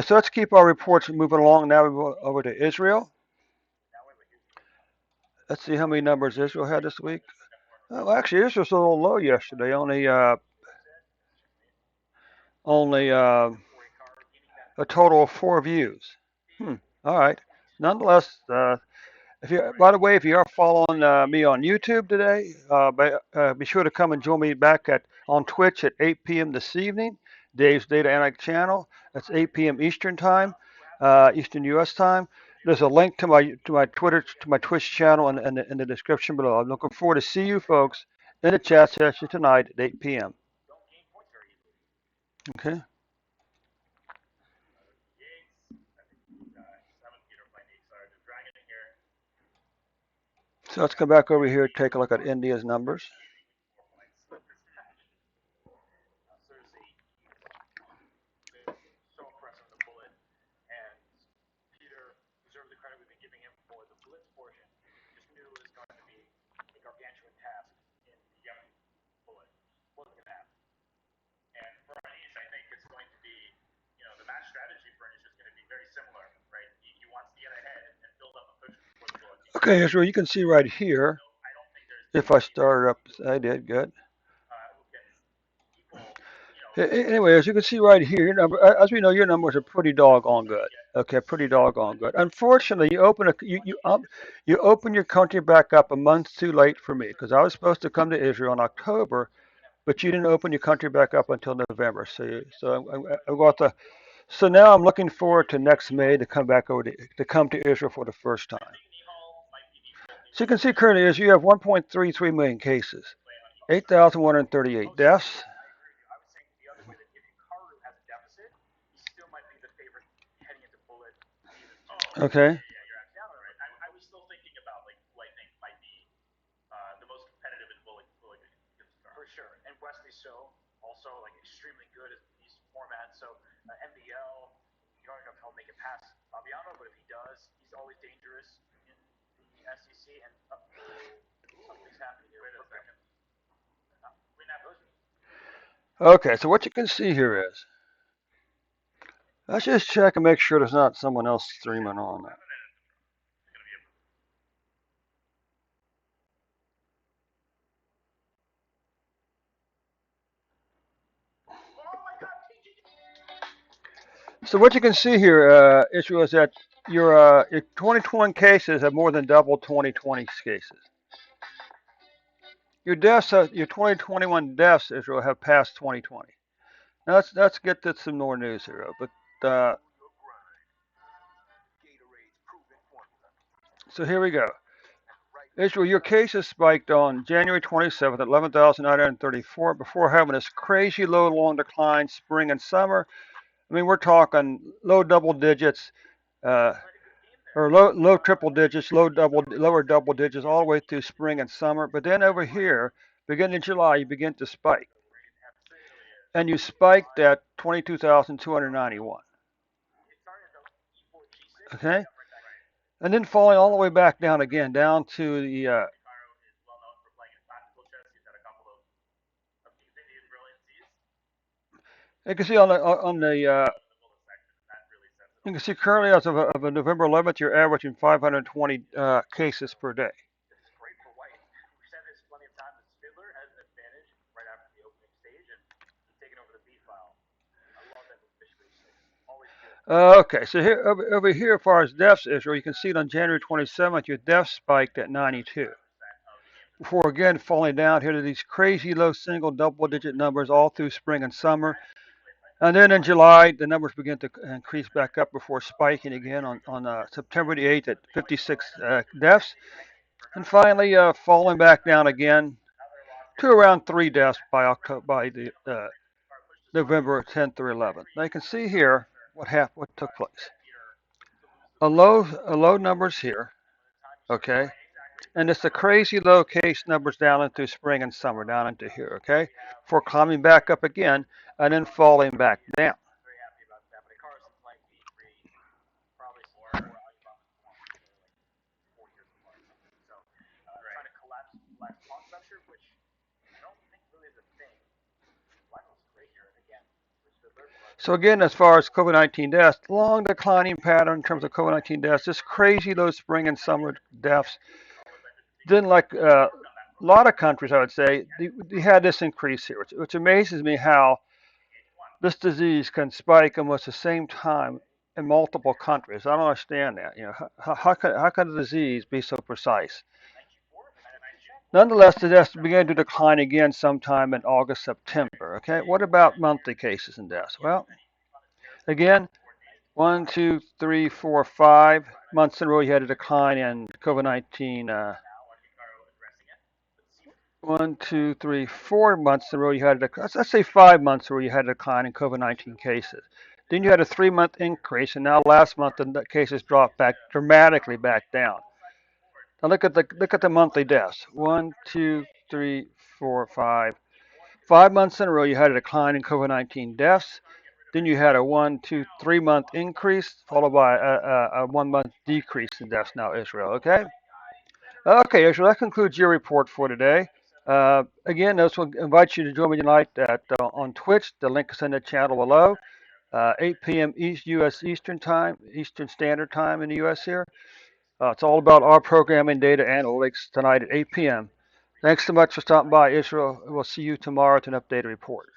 So let's keep our reports moving along. Now we go over to Israel. Let's see how many numbers Israel had this week. Well, actually, Israel was a little low yesterday. Only a total of 4 views. Hmm. All right. Nonetheless, if you, by the way, if you are following me on YouTube today, be sure to come and join me back at on Twitch at 8 p.m. this evening. Dave's Data Analytic channel. That's 8 p.m. Eastern time, Eastern U.S. time. There's a link to my Twitter to my Twitch channel in the description below. I'm looking forward to see you folks in the chat session tonight at 8 p.m. Okay. So let's come back over here and take a look at India's numbers. Okay, Israel, you can see right here. If I start up, I did good. Anyway, as you can see right here, your number, as we know, your numbers are pretty doggone good. Okay, pretty doggone good. Unfortunately, you open your country back up a month too late for me because I was supposed to come to Israel in October, but you didn't open your country back up until November. I got the. So now I'm looking forward to next May to come back over to come to Israel for the first time. So you can see currently is you have 1.33 million cases, 8,138 deaths. Okay. Okay, so what you can see here is, let's just check and make sure there's not someone else streaming on that. So what you can see here, Israel, is that your 2021 cases have more than doubled 2020 cases. Your 2021 deaths, Israel, have passed 2020. Now let's get to some more news here. So here we go. Israel, your cases spiked on January 27th at 11,934 before having this crazy low long decline spring and summer. I mean, we're talking low double digits, uh, or low triple digits, lower double digits all the way through spring and summer. But then over here, beginning in July, you begin to spike, and you spiked at 22,291. Okay, and then falling all the way back down again, down to the. You can see on the you can see currently as of November 11th, you're averaging 520 cases per day. Okay, so here over here, as far as deaths, Israel, you can see it on January 27th, your deaths spiked at 92. Before again falling down here to these crazy low single double-digit numbers all through spring and summer. And then in July, the numbers begin to increase back up before spiking again on September the 8th at 56 deaths. And finally falling back down again to around 3 deaths by the November 10th or 11th. Now you can see here what took place. A low numbers here, okay, and it's the crazy low case numbers down into spring and summer down into here, okay, before climbing back up again and then falling back down. So again, as far as COVID-19 deaths, long declining pattern in terms of COVID-19 deaths. This crazy low spring and summer deaths. Then, like a lot of countries, I would say, they had this increase here, which amazes me how this disease can spike almost the same time in multiple countries. I don't understand that. How can a disease be so precise? Nonetheless, the deaths began to decline again sometime in August, September. Okay, what about monthly cases and deaths? Well, again, 1, 2, 3, 4, 5 months in a row, you had a decline in COVID-19. 1, 2, 3, 4 months in a row, you had let's say 5 months where you had a decline in COVID-19 cases. Then you had a 3 month increase, and now last month the cases dropped back dramatically back down. Now look at the monthly deaths. 1, 2, 3, 4, 5. 5 months in a row, you had a decline in COVID-19 deaths. Then you had a 1, 2, 3 month increase, followed by a 1 month decrease in deaths. Now Israel, okay? Okay, Israel, that concludes your report for today. Again, this will invite you to join me tonight on Twitch. The link is in the channel below. 8 p.m. U.S. Eastern Time, Eastern Standard Time in the U.S. here. It's all about our programming data analytics tonight at 8 p.m. Thanks so much for stopping by, Israel. We'll see you tomorrow to an updated report.